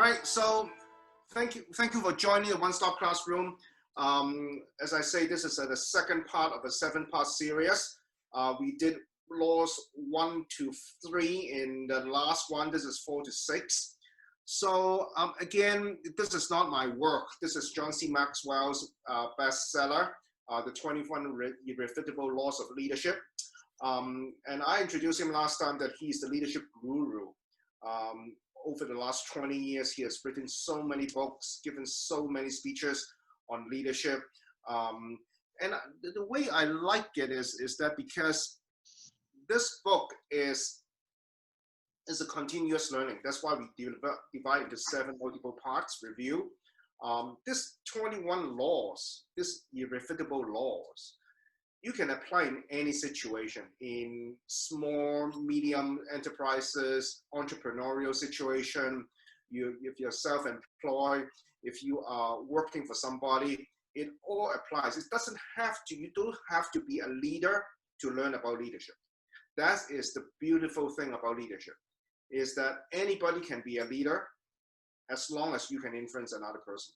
All right, so thank you for joining the One Stop Classroom. As I say, this is the second part of a 7-part series. We did laws 1 to 3 in the last one. This is 4 to 6. So again, this is not my work. This is John Maxwell's bestseller, the 21 Irrefutable Laws of Leadership. And I introduced him last time that he's the leadership guru. Over the last 20 years, he has written so many books, given so many speeches on leadership. And the way I like it is that because this book is a continuous learning. That's why we divide into 7 multiple parts review. This 21 laws, this irrefutable laws, you can apply in any situation, in small, medium enterprises, entrepreneurial situation, if you're self-employed, if you are working for somebody, it all applies. It doesn't have to, you don't have to be a leader to learn about leadership. That is the beautiful thing about leadership, is that anybody can be a leader as long as you can influence another person.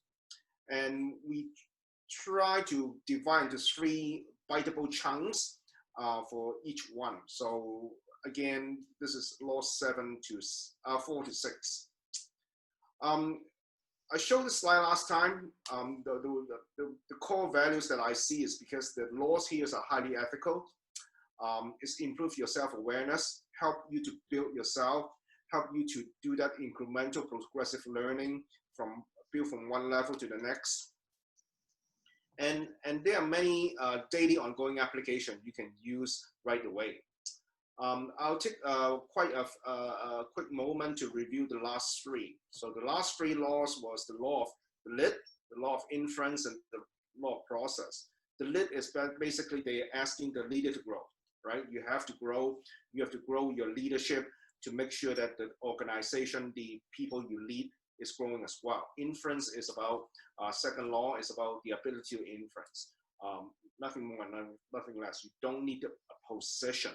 And we try to divide into 3 biteable chunks for each one. So again, this is law 4 to 6. I showed this slide last time. The core values that I see is because the laws here are highly ethical. It's improve your self-awareness, help you to build yourself, help you to do that incremental progressive learning build from one level to the next. And there are many daily ongoing applications you can use right away. I'll take quite a quick moment to review the last 3. So the last 3 laws was the law of the lid, the law of inference, and the law of process. The lid is basically they're asking the leader to grow, right? You have to grow. You have to grow your leadership to make sure that the organization, the people you lead, is growing as well. Inference is about, second law is about the ability to inference. Nothing more, nothing less. You don't need a position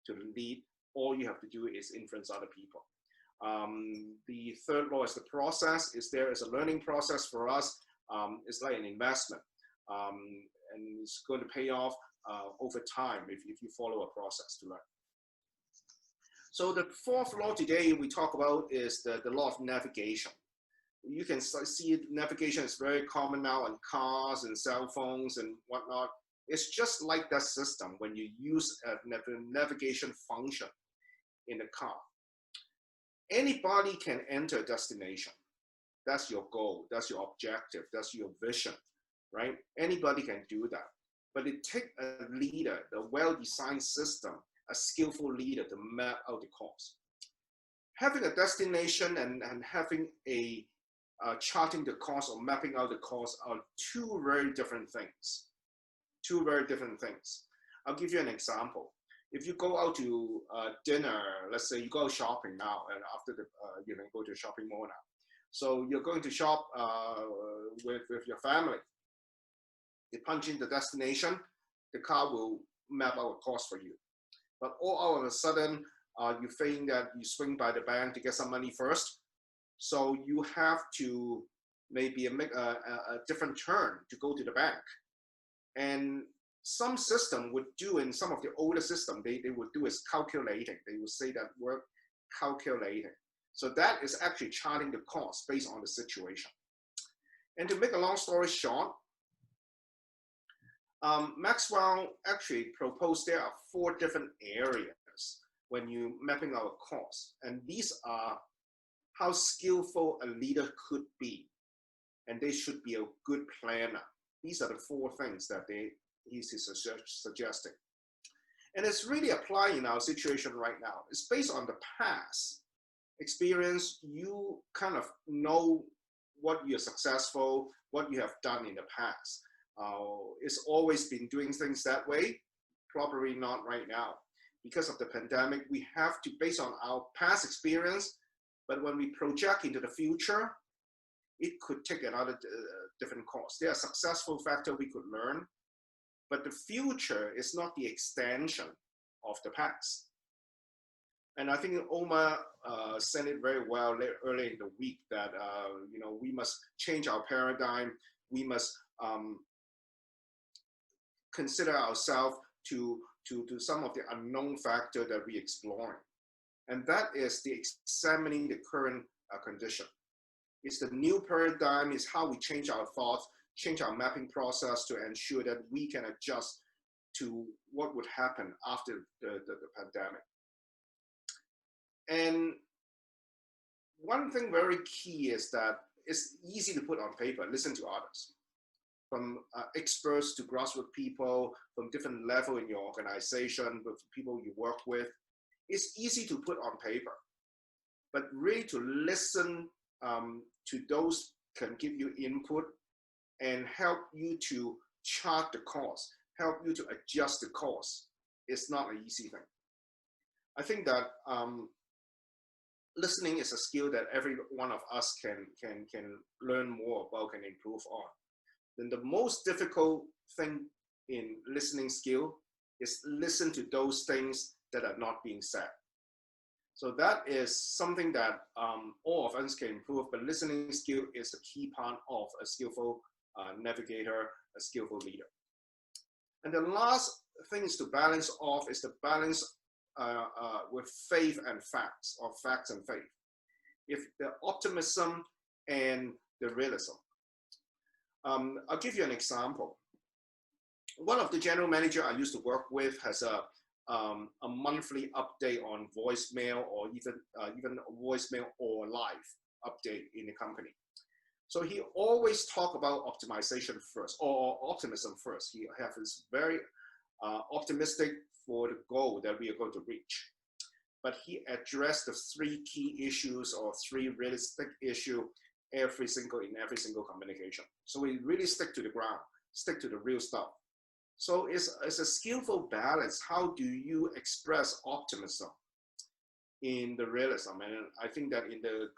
to lead. All you have to do is influence other people. The third law is the process. There is a learning process for us. It's like an investment. And it's going to pay off over time if you follow a process to learn. So the 4th law today we talk about is the law of navigation. You can see navigation is very common now on cars and cell phones and whatnot. It's just like that system when you use a navigation function in the car. Anybody can enter a destination. That's your goal, that's your objective, that's your vision, right? Anybody can do that. But it takes a leader, a well-designed system, a skillful leader to map out the course. Having a destination and having a charting the course or mapping out the course are 2 very different things. 2 very different things. I'll give you an example. If you go out to dinner, let's say you go shopping now, and after you can go to a shopping mall now. So you're going to shop with your family. You punch in the destination, the car will map out a course for you. But all of a sudden, you think that you swing by the bank to get some money first. So you have to maybe make a different turn to go to the bank. And some system would do, in some of the older system, they would do is calculating. They would say that word calculating. So that is actually charting the cost based on the situation. And to make a long story short, Maxwell actually proposed there are 4 different areas when you mapping out a course. And these are how skillful a leader could be. And they should be a good planner. These are the 4 things that he's suggesting. And it's really applying in our situation right now. It's based on the past experience. You kind of know what you're successful, what you have done in the past. It's always been doing things that way, probably not right now. Because of the pandemic, we have to, based on our past experience, but when we project into the future, it could take another different course. There are successful factors we could learn, but the future is not the extension of the past. And I think Omar said it very well earlier in the week that we must change our paradigm. We must consider ourselves to some of the unknown factor that we're exploring. And that is the examining the current condition. It's the new paradigm, is how we change our thoughts, change our mapping process to ensure that we can adjust to what would happen after the pandemic. And one thing very key is that it's easy to put on paper, listen to others. From experts to grassroots people, from different level in your organization, with people you work with. It's easy to put on paper, but really to listen to those can give you input and help you to chart the course, help you to adjust the course. It's not an easy thing. I think that listening is a skill that every one of us can learn more about, can improve on. Then the most difficult thing in listening skill is listen to those things that are not being said. So that is something that all of us can improve, but listening skill is a key part of a skillful navigator, a skillful leader. And the last thing is to balance off, is the balance with faith and facts, or facts and faith. If the optimism and the realism. I'll give you an example. One of the general manager I used to work with has a monthly update on voicemail, or even voicemail or live update in the company. So he always talk about optimization first, or optimism first. He has very optimistic for the goal that we are going to reach. But he addressed the 3 key issues, or 3 realistic issues in every single communication. So we really stick to the ground, stick to the real stuff. So it's a skillful balance. How do you express optimism in the realism? And I think that in the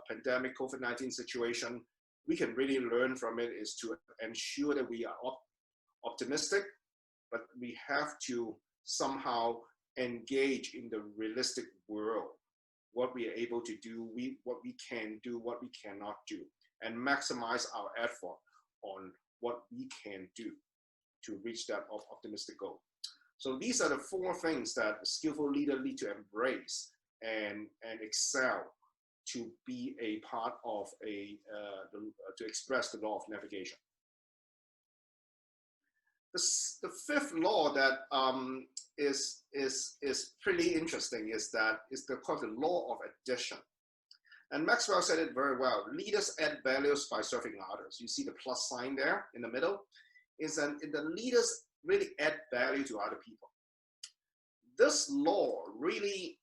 pandemic COVID-19 situation, we can really learn from it, is to ensure that we are optimistic, but we have to somehow engage in the realistic world, what we are able to do, what we can do, what we cannot do, and maximize our effort on what we can do to reach that optimistic goal. So these are the 4 things that a skillful leader need to embrace and excel to be a part of to express the law of navigation. The 5th law that is pretty interesting is called the law of addition. And Maxwell said it very well. Leaders add values by serving others. You see the plus sign there in the middle. Is that the leaders really add value to other people. This law really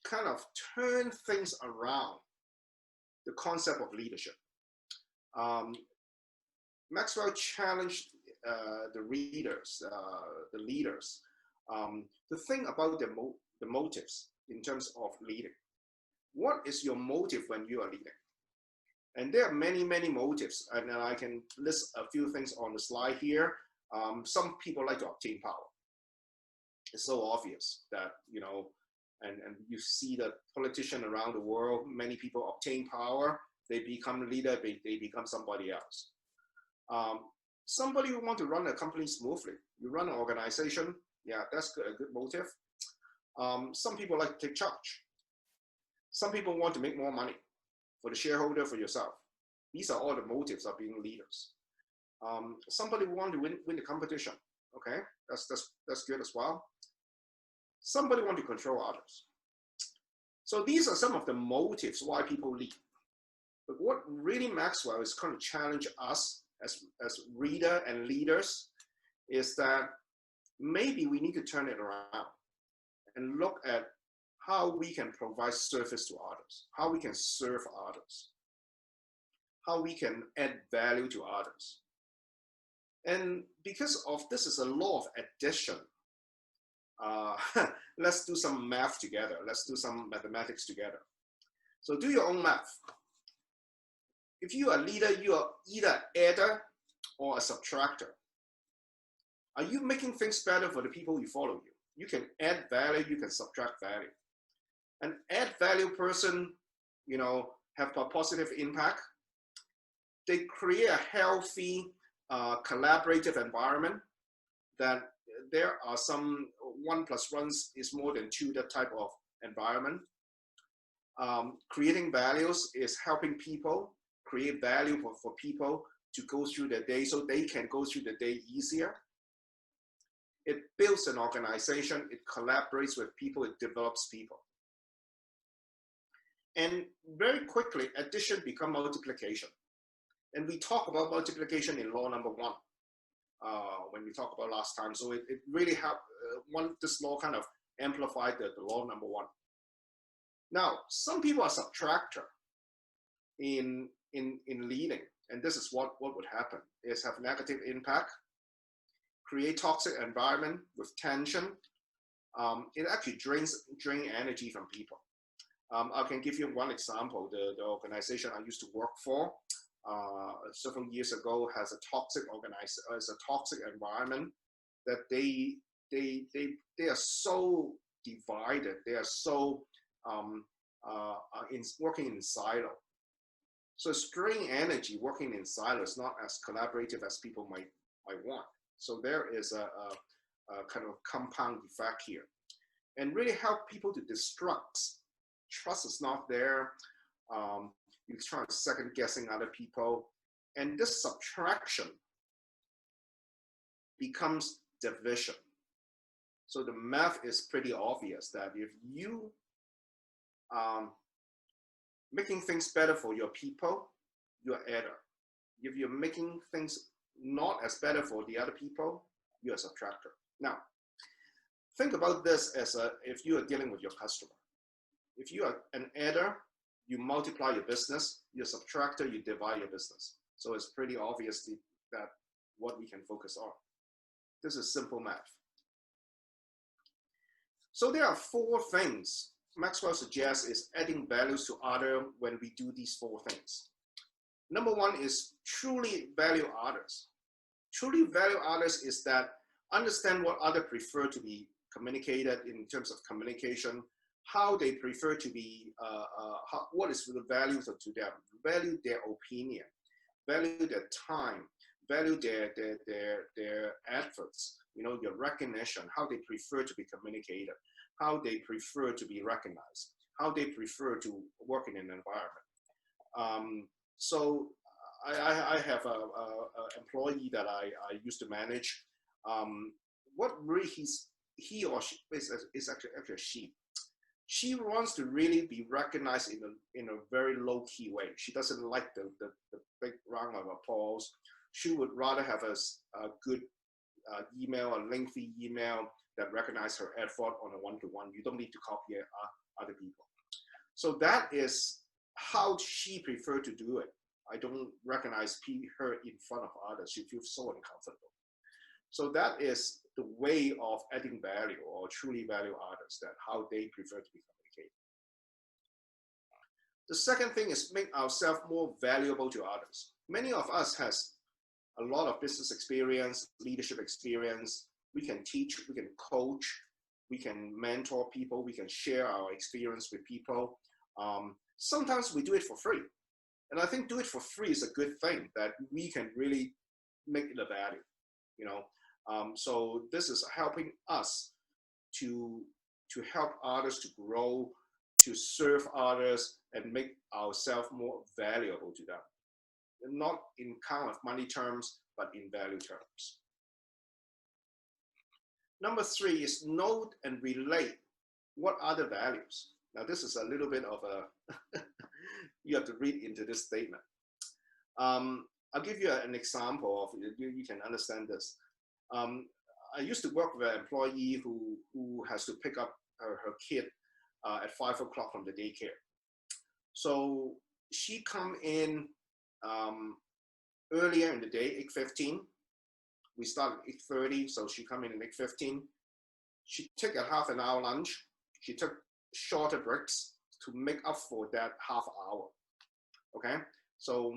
kind of turned things around, the concept of leadership. Maxwell challenged the leaders to think about the motives in terms of leading. What is your motive when you are leading? And there are many, many motives, and I can list a few things on the slide here. Some people like to obtain power. It's so obvious that, and you see that politicians around the world, many people obtain power, they become a leader, they become somebody else. Somebody who wants to run a company smoothly, you run an organization, yeah, that's a good motive. Some people like to take charge. Some people want to make more money for the shareholder, for yourself. These are all the motives of being leaders. Somebody want to win the competition. Okay, that's good as well. Somebody want to control others. So these are some of the motives why people lead. But what really Maxwell is going to challenge us as reader and leaders is that maybe we need to turn it around and look at how we can provide service to others, how we can serve others, how we can add value to others. And because of this is a law of addition, let's do some math together. Let's do some mathematics together. So do your own math. If you are a leader, you are either adder or a subtractor. Are you making things better for the people you follow you? You can add value, you can subtract value. An add value person, have a positive impact. They create a healthy, collaborative environment that there are some 1 + 1 is more than 2, that type of environment. Creating values is helping people create value for people to go through their day so they can go through the day easier. It builds an organization, it collaborates with people, it develops people. And very quickly, addition becomes multiplication. And we talk about multiplication in law number 1 when we talked about last time. So it really helped, this law kind of amplified the law number 1. Now, some people are subtractor in leading, and this is what would happen, is have negative impact, create toxic environment with tension. It actually drain energy from people. I can give you one example. The organization I used to work for several years ago has a toxic environment that they are so divided. They are so working in silo. So strain energy working in silo is not as collaborative as people might want. So there is a kind of compound effect here, and really help people to destruct. Trust is not there. You're trying to second guessing other people, and this subtraction becomes division. So the math is pretty obvious that if you making things better for your people, you're adder. If you're making things not as better for the other people, you're a subtractor. Now, think about this as if you are dealing with your customer. If you are an adder, you multiply your business. You're a subtractor, you divide your business. So it's pretty obvious that what we can focus on. This is simple math. So there are 4 things Maxwell suggests is adding values to others when we do these 4 things. Number 1 is truly value others. Truly value others is that understand what others prefer to be communicated in terms of communication, how they prefer to be, what is the value to them, value their opinion, value their time, value their efforts, your recognition, how they prefer to be communicated, how they prefer to be recognized, how they prefer to work in an environment. So I have an employee that I used to manage. What really he or she is actually a she. She wants to really be recognized in a very low-key way. She doesn't like the big round of applause. She would rather have a good email, a lengthy email that recognizes her effort on a one-to-one. You don't need to copy other people. So that is how she preferred to do it. I don't recognize her in front of others. She feels so uncomfortable. So that is the way of adding value or truly value others, that how they prefer to be communicated. The second thing is make ourselves more valuable to others. Many of us has a lot of business experience, leadership experience. We can teach, we can coach, we can mentor people, we can share our experience with people. Sometimes we do it for free. And I think do it for free is a good thing, that we can really make it a value, So this is helping us to help others to grow, to serve others, and make ourselves more valuable to them. Not in kind of money terms, but in value terms. Number 3 is note and relate what are the values. Now this is a little bit of a, you have to read into this statement. I'll give you an example of, you can understand this. I used to work with an employee who has to pick up her kid at 5 o'clock from the daycare. So she come in earlier in the day, 8:15. We start at 8:30, so she come in at 8:15. She took a half an hour lunch. She took shorter breaks to make up for that half hour. Okay, so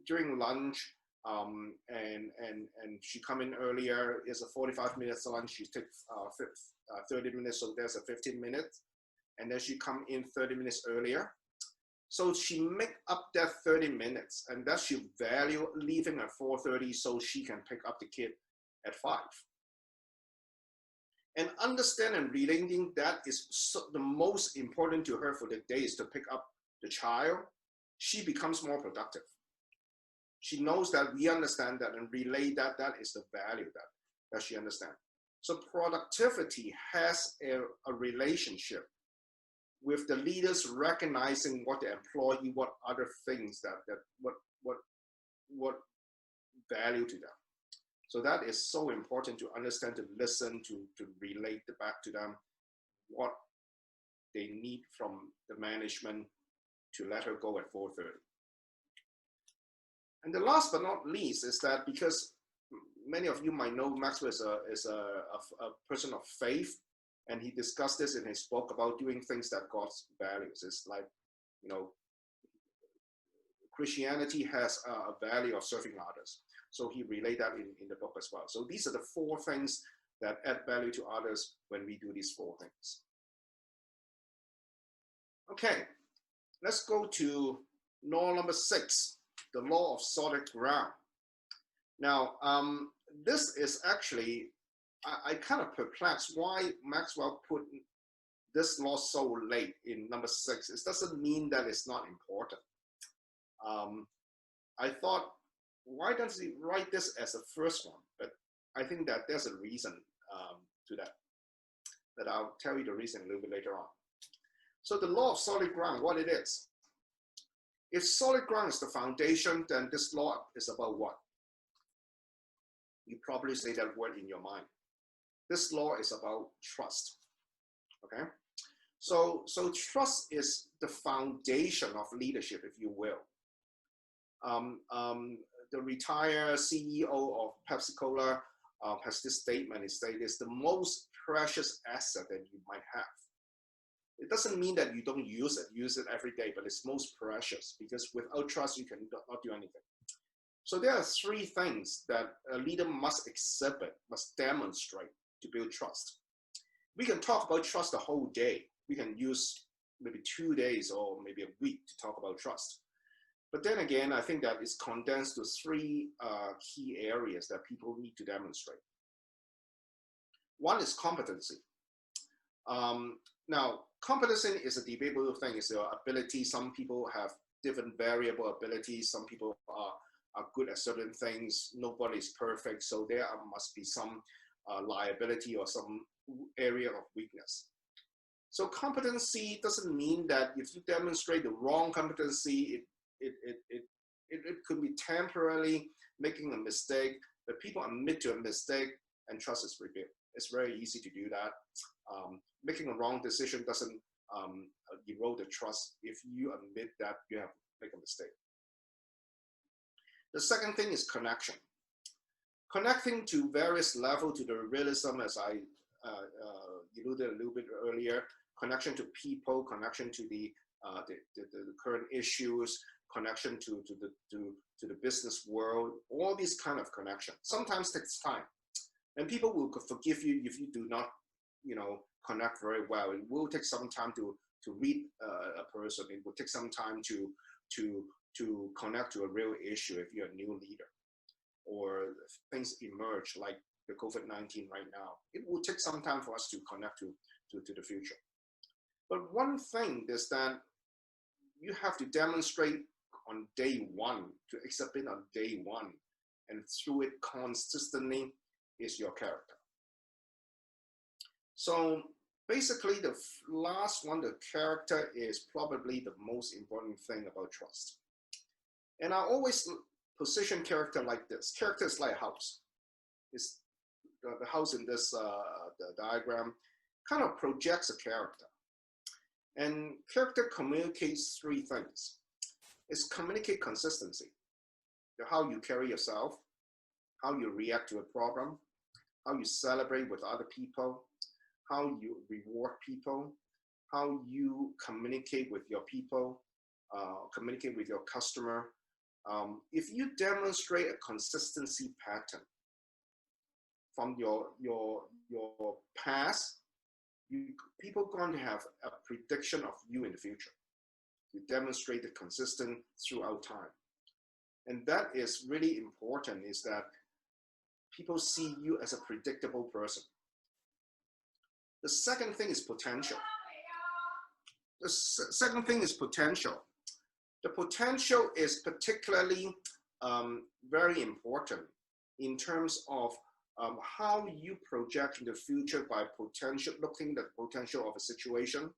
during lunch, and she come in earlier. It's a 45 minutes lunch. She takes 30 minutes, so there's a 15 minutes. and then she come in 30 minutes earlier. So she make up that 30 minutes, and that she value leaving at 4:30 so she can pick up the kid at 5. And understand and relating that is the most important to her for the day is to pick up the child. She becomes more productive. She knows that we understand that and relay that. That is the value that she understands. So productivity has a relationship with the leaders recognizing what the employee, what other things what value to them. So that is so important to understand, to listen, to relate back to them what they need from the management to let her go at 4:30. And the last but not least is that because many of you might know Maxwell is a person of faith, and he discussed this in his book about doing things that God values. It's like, you know, Christianity has a value of serving others. So he relayed that in the book as well. So these are the 4 things that add value to others when we do these 4 things. Okay, let's go to law number 6, the law of solid ground. Now, this is actually, I kind of perplexed why Maxwell put this law so late in number 6. It doesn't mean that it's not important. I thought, why doesn't he write this as the first one? But I think that there's a reason to that. But I'll tell you the reason a little bit later on. So the law of solid ground, what it is. If solid ground is the foundation, then this law is about what? You probably say that word in your mind. This law is about trust. Okay? So trust is the foundation of leadership, if you will. The retired CEO of Pepsi Cola has this statement. It says it's the most precious asset that you might have. It doesn't mean that you don't use it every day, but it's most precious because without trust, you can not do anything. So there are 3 things that a leader must exhibit, must demonstrate to build trust. We can talk about trust the whole day. We can use maybe 2 days or maybe a week to talk about trust. But then again, I think that it's condensed to 3 key areas that people need to demonstrate. One is competency. Now, competency is a debatable thing. It's your ability. Some people have different variable abilities. Some people are good at certain things. Nobody's perfect. So there must be some liability or some area of weakness. So competency doesn't mean that if you demonstrate the wrong competency, it could be temporarily making a mistake, but people admit to a mistake and trust is rebuilt. It's very easy to do that. Making a wrong decision doesn't erode the trust if you admit that you have made a mistake. The second thing is connection. Connecting to various levels to the realism, as I alluded a little bit earlier, connection to people, connection to the current issues, connection to the business world, all these kind of connection. Sometimes takes time, and people will forgive you if you do not, connect very well. It will take some time to read a person. It will take some time to connect to a real issue if you're a new leader, or things emerge like the COVID-19 right now. It will take some time for us to connect to the future. But one thing is that you have to demonstrate on day one, to exhibit on day one, and through it consistently is your character. So basically the last one, the character, is probably the most important thing about trust. And I always position character like this. Character is like a house. It's the house in this the diagram kind of projects a character. And character communicates 3 things. It's communicate consistency, how you carry yourself, how you react to a problem, how you celebrate with other people, how you reward people, how you communicate with your people, communicate with your customer. If you demonstrate a consistency pattern from your past, people are going to have a prediction of you in the future. You demonstrate it consistent throughout time. And that is really important, is that people see you as a predictable person. The second thing is potential. The second thing is potential. The potential is particularly very important in terms of how you project in the future by looking at the potential of a situation,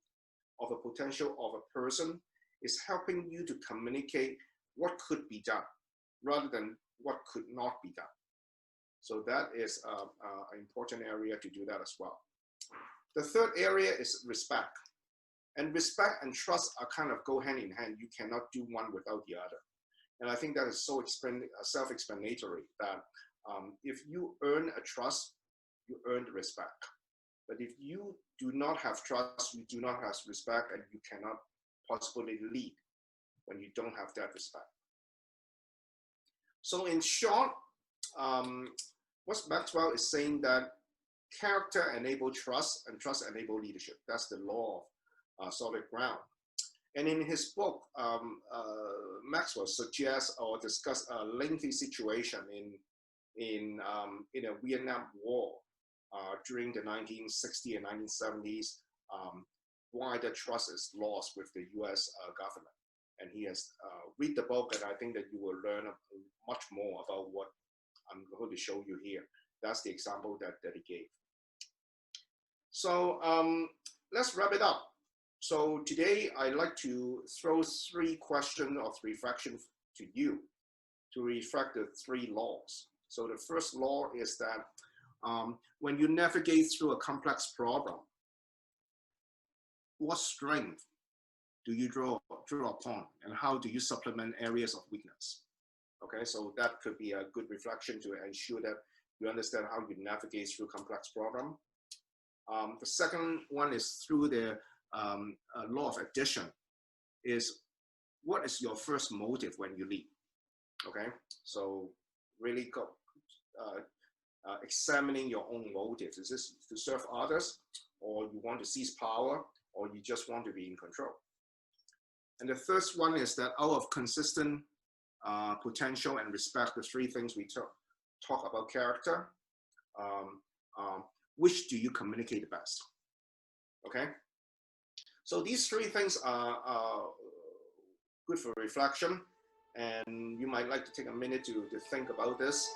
of a potential of a person, is helping you to communicate what could be done rather than what could not be done. So that is an important area to do that as well. The third area is respect. And respect and trust are kind of go hand in hand. You cannot do one without the other. And I think that is so self-explanatory that if you earn a trust, you earn the respect. But if you do not have trust, you do not have respect, and you cannot possibly lead when you don't have that respect. So in short, what Maxwell is saying that character enables trust and trust enables leadership. That's the law of solid ground. And in his book, Maxwell suggests or discusses a lengthy situation in a Vietnam War during the 1960s and 1970s, why the trust is lost with the US government. And he has read the book, and I think that you will learn much more about what I'm going to show you here. That's the example that he gave. So let's wrap it up. So today I'd like to throw 3 questions of reflection to you to reflect the 3 laws. So the first law is that when you navigate through a complex problem, what strength do you draw upon, and how do you supplement areas of weakness? Okay, so that could be a good reflection to ensure that you understand how you navigate through complex problem. The second one is through the law of addition, is what is your first motive when you lead? Okay, so really examining your own motives. Is this to serve others, or you want to seize power, or you just want to be in control? And the third one is that out of consistent potential and respect, the 3 things we talk about character, which do you communicate the best? Okay, so these 3 things are good for reflection, and you might like to take a minute to think about this.